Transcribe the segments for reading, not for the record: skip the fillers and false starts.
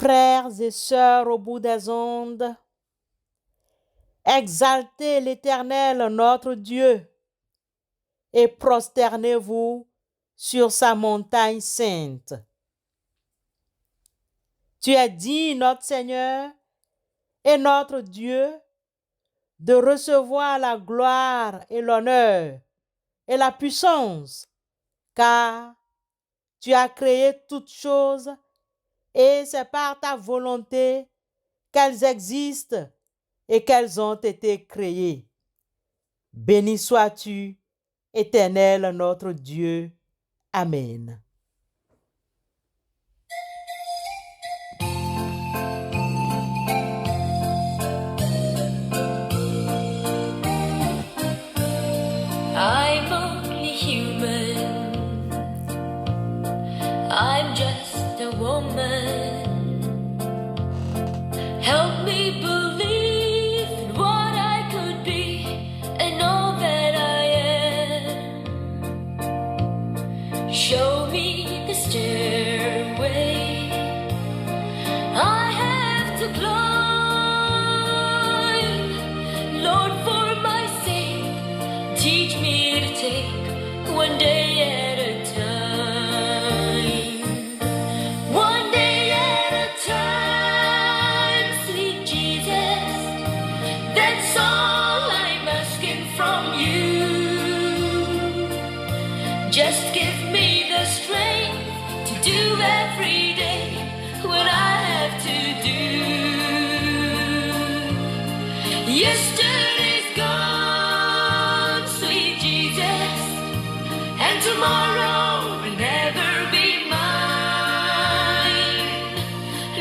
Frères et sœurs au bout des ondes, exaltez l'Éternel notre Dieu et prosternez-vous sur sa montagne sainte. Tu es digne, notre Seigneur et notre Dieu, de recevoir la gloire et l'honneur et la puissance, car tu as créé toutes choses et c'est par ta volonté qu'elles existent et qu'elles ont été créées. Béni sois-tu, Éternel notre Dieu. Amen. I'm only human. I'm just a woman. Help me believe in what I could be and all that I am. Show me the stairway I have to climb. Lord, for my sake, teach me to take one day at a time. One day at a time, sweet Jesus. That's all I'm asking from you. Just give me the strength to do every day what I have to do. Yesterday's gone, sweet Jesus, and tomorrow will never be mine.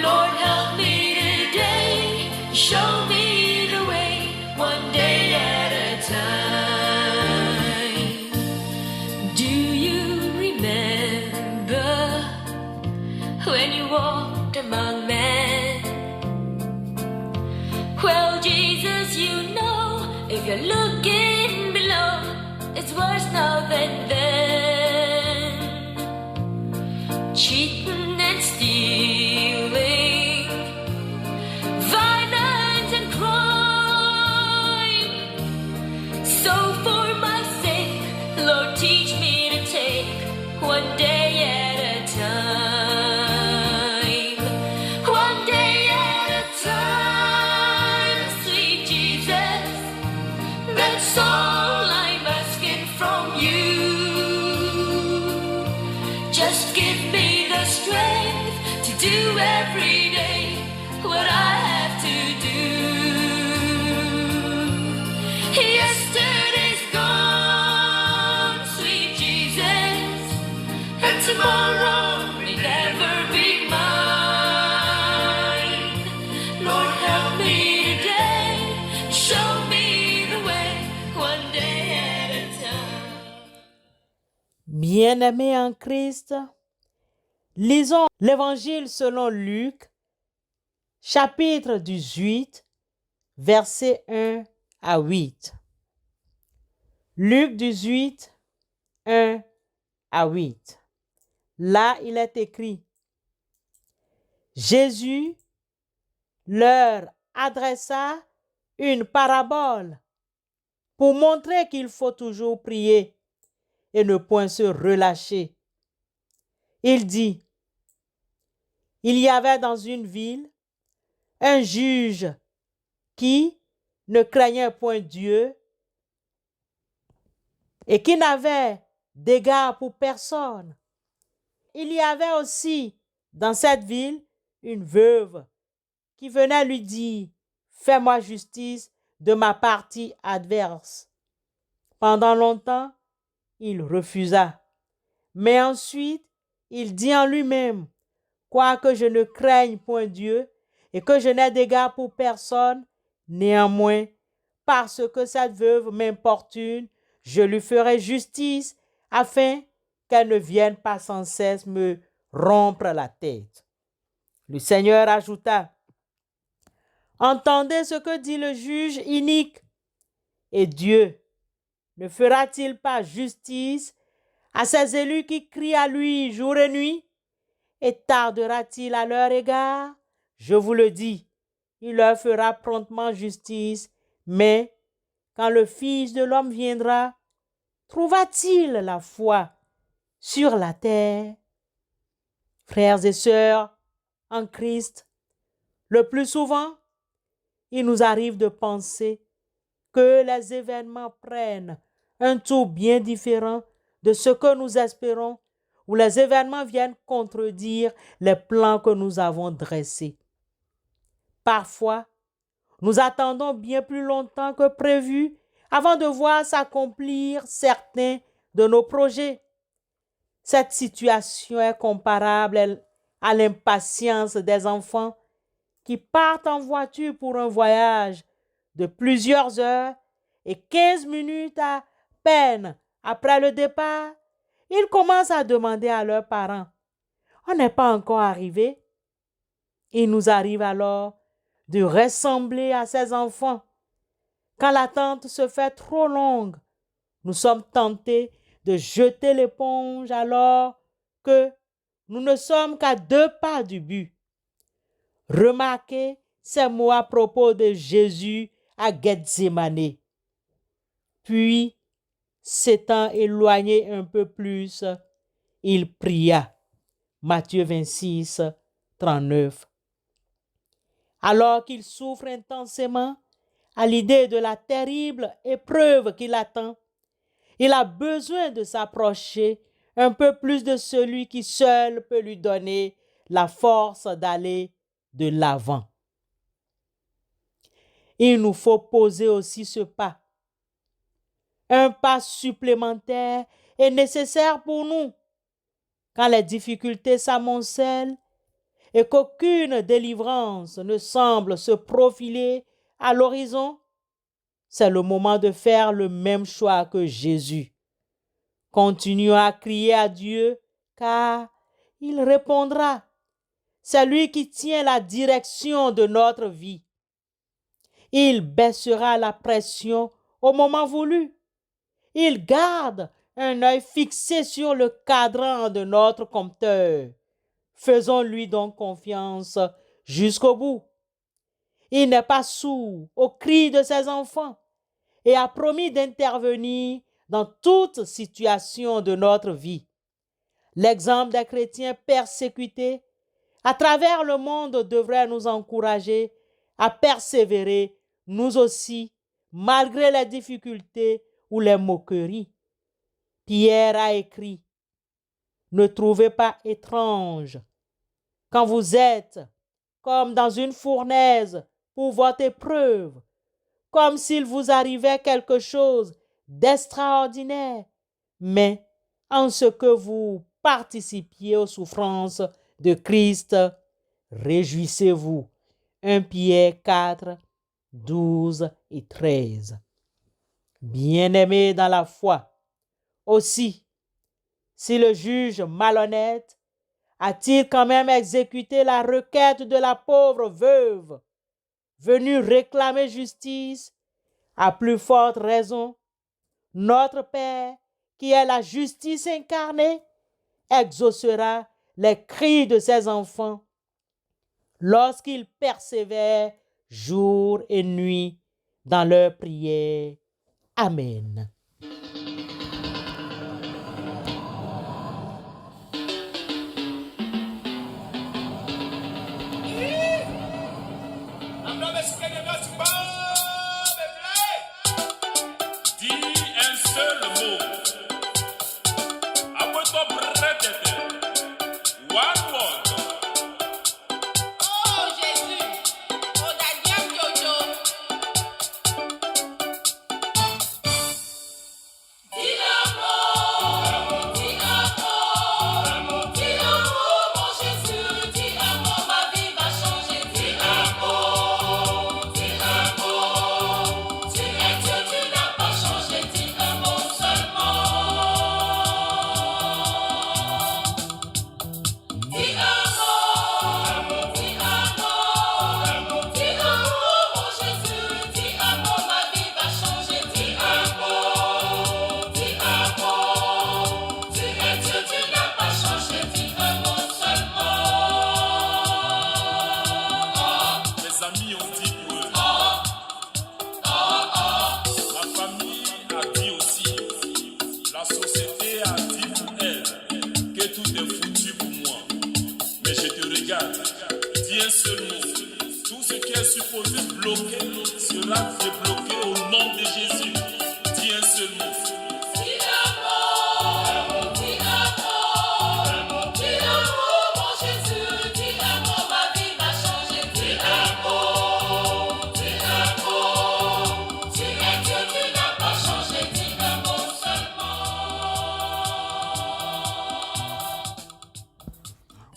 Lord, help me today, show me the way, one day at a time. Do you remember when you walked among men? Well, Jesus, you know, if you're looking below, it's worse now than then. Cheating and stealing, violence and crime. So for my sake, Lord, teach me to take one day at a time. One day at a time, sweet Jesus. That's all I'm asking from you. Just give me the strength to do every day what I have to do. Yesterday's gone, sweet Jesus, and tomorrow may never be mine. Lord, help me today, show me the way, one day at a time. Bien-aimés en Christ, lisons l'Évangile selon Luc, chapitre 18, versets 1 à 8. Luc 18, 1 à 8. Là, il est écrit: Jésus leur adressa une parabole pour montrer qu'il faut toujours prier et ne point se relâcher. Il dit: Il y avait dans une ville un juge qui ne craignait point Dieu et qui n'avait d'égard pour personne. Il y avait aussi dans cette ville une veuve qui venait lui dire: Fais-moi justice de ma partie adverse. Pendant longtemps, il refusa. Mais ensuite, il dit en lui-même: Quoique je ne craigne point Dieu et que je n'ai d'égard pour personne, néanmoins, parce que cette veuve m'importune, je lui ferai justice afin qu'elle ne vienne pas sans cesse me rompre la tête. Le Seigneur ajouta: Entendez ce que dit le juge inique. Et Dieu ne fera-t-il pas justice à ses élus qui crient à lui jour et nuit? Et tardera-t-il à leur égard? Je vous le dis, il leur fera promptement justice, mais quand le Fils de l'homme viendra, trouvera-t-il la foi sur la terre? Frères et sœurs en Christ, le plus souvent, il nous arrive de penser que les événements prennent un tour bien différent de ce que nous espérons, ou les événements viennent contredire les plans que nous avons dressés. Parfois, nous attendons bien plus longtemps que prévu avant de voir s'accomplir certains de nos projets. Cette situation est comparable à l'impatience des enfants qui partent en voiture pour un voyage de plusieurs heures et 15 minutes à peine après le départ, ils commencent à demander à leurs parents: on n'est pas encore arrivé? Il nous arrive alors de ressembler à ces enfants. Quand l'attente se fait trop longue, nous sommes tentés de jeter l'éponge alors que nous ne sommes qu'à 2 pas du but. Remarquez ces mots à propos de Jésus à Gethsémani. Puis, s'étant éloigné un peu plus, il pria. Matthieu 26, 39. Alors qu'il souffre intensément à l'idée de la terrible épreuve qui l'attend, il a besoin de s'approcher un peu plus de celui qui seul peut lui donner la force d'aller de l'avant. Il nous faut poser aussi ce pas. Un pas supplémentaire est nécessaire pour nous. Quand les difficultés s'amoncellent et qu'aucune délivrance ne semble se profiler à l'horizon, c'est le moment de faire le même choix que Jésus. Continuons à crier à Dieu, car il répondra. C'est lui qui tient la direction de notre vie. Il baissera la pression au moment voulu. Il garde un œil fixé sur le cadran de notre compteur. Faisons-lui donc confiance jusqu'au bout. Il n'est pas sourd aux cris de ses enfants et a promis d'intervenir dans toute situation de notre vie. L'exemple des chrétiens persécutés à travers le monde devrait nous encourager à persévérer, nous aussi, malgré les difficultés ou les moqueries. Pierre a écrit: ne trouvez pas étrange quand vous êtes comme dans une fournaise pour votre épreuve, comme s'il vous arrivait quelque chose d'extraordinaire, mais en ce que vous participiez aux souffrances de Christ, réjouissez-vous. 1 Pierre 4, 12 et 13. Bien-aimés dans la foi, aussi, si le juge malhonnête a-t-il quand même exécuté la requête de la pauvre veuve venue réclamer justice, à plus forte raison, notre Père, qui est la justice incarnée, exaucera les cris de ses enfants lorsqu'ils persévèrent jour et nuit dans leur prière. Amen. Tout ce qui est supposé bloquer sera débloqué au nom de Jésus. Dis un seul mot.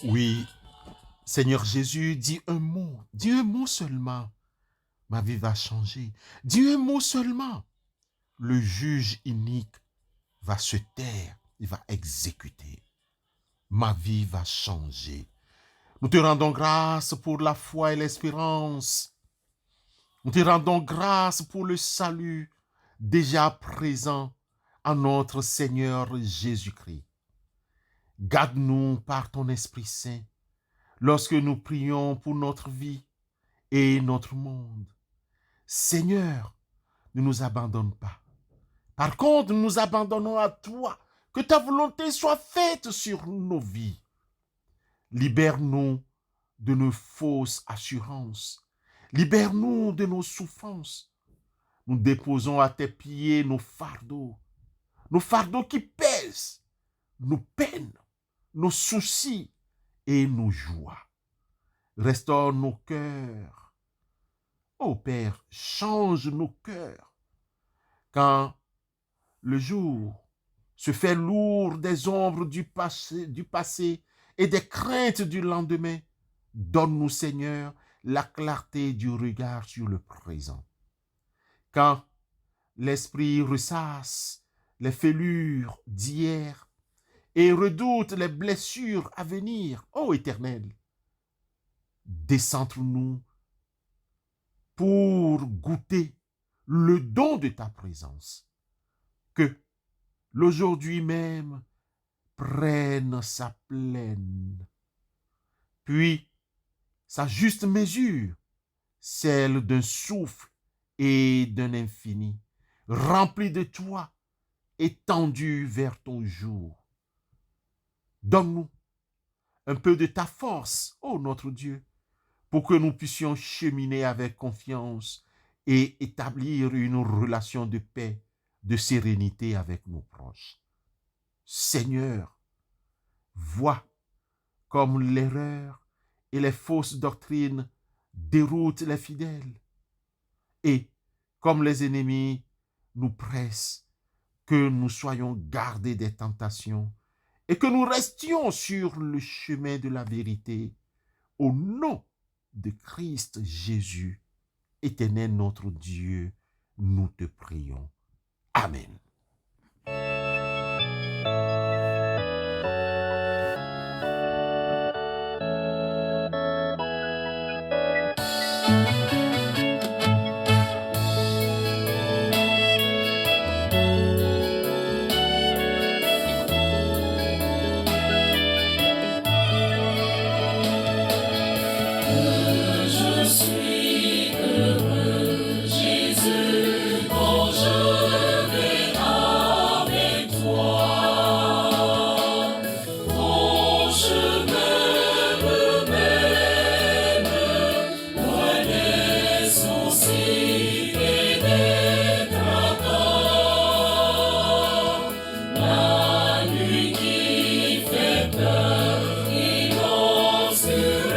Oui, Seigneur Jésus, dis un mot seulement. Ma vie va changer. Dis un mot seulement. Le juge inique va se taire, il va exécuter. Ma vie va changer. Nous te rendons grâce pour la foi et l'espérance. Nous te rendons grâce pour le salut déjà présent en notre Seigneur Jésus-Christ. Garde-nous par ton Esprit Saint lorsque nous prions pour notre vie et notre monde. Seigneur, ne nous abandonne pas. Par contre, nous nous abandonnons à toi. Que ta volonté soit faite sur nos vies. Libère-nous de nos fausses assurances. Libère-nous de nos souffrances. Nous déposons à tes pieds nos fardeaux qui pèsent, nos peines, nos soucis et nos joies. Restaure nos cœurs. Ô Père, change nos cœurs. Quand le jour se fait lourd des ombres du passé et des craintes du lendemain, donne-nous, Seigneur, la clarté du regard sur le présent. Quand l'esprit ressasse les fêlures d'hier et redoute les blessures à venir, ô Éternel, décentre-nous pour goûter le don de ta présence. Que l'aujourd'hui même prenne sa pleine, puis sa juste mesure, celle d'un souffle et d'un infini, rempli de toi, étendu vers ton jour. Donne-nous un peu de ta force, ô notre Dieu, pour que nous puissions cheminer avec confiance et établir une relation de paix, de sérénité avec nos proches. Seigneur, vois comme l'erreur et les fausses doctrines déroutent les fidèles et comme les ennemis nous pressent, que nous soyons gardés des tentations et que nous restions sur le chemin de la vérité. Au nom de Christ Jésus, Éternel notre Dieu, nous te prions. Amen. Je suis heureux, Jésus, quand je vais avec toi. Ton chemin me mène loin des soucis et des tracas. La nuit qui fait peur et l'obscurité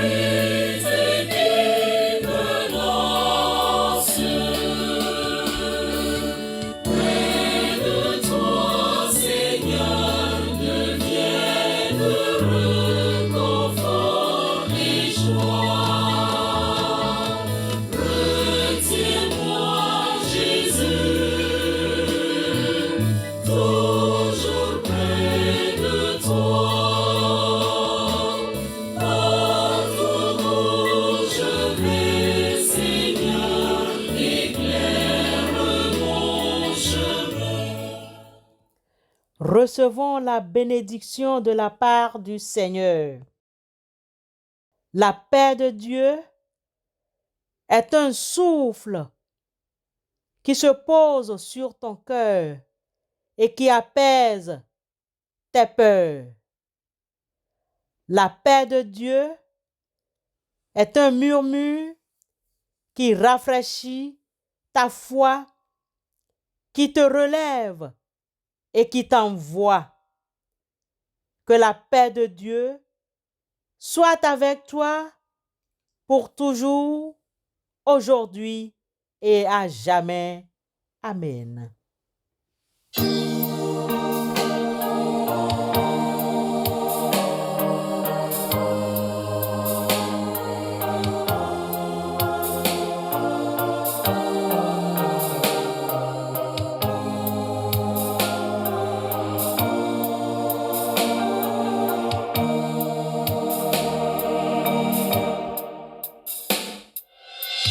Recevons la bénédiction de la part du Seigneur. La paix de Dieu est un souffle qui se pose sur ton cœur et qui apaise tes peurs. La paix de Dieu est un murmure qui rafraîchit ta foi, qui te relève et qui t'envoie. Que la paix de Dieu soit avec toi pour toujours, aujourd'hui et à jamais. Amen.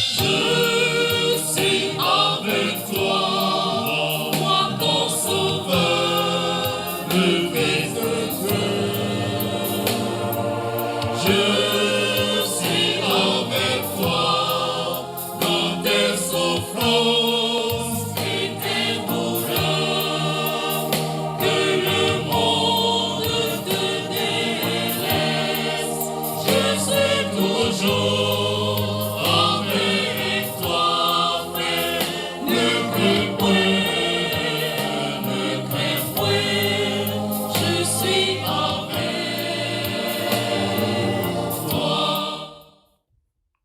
Je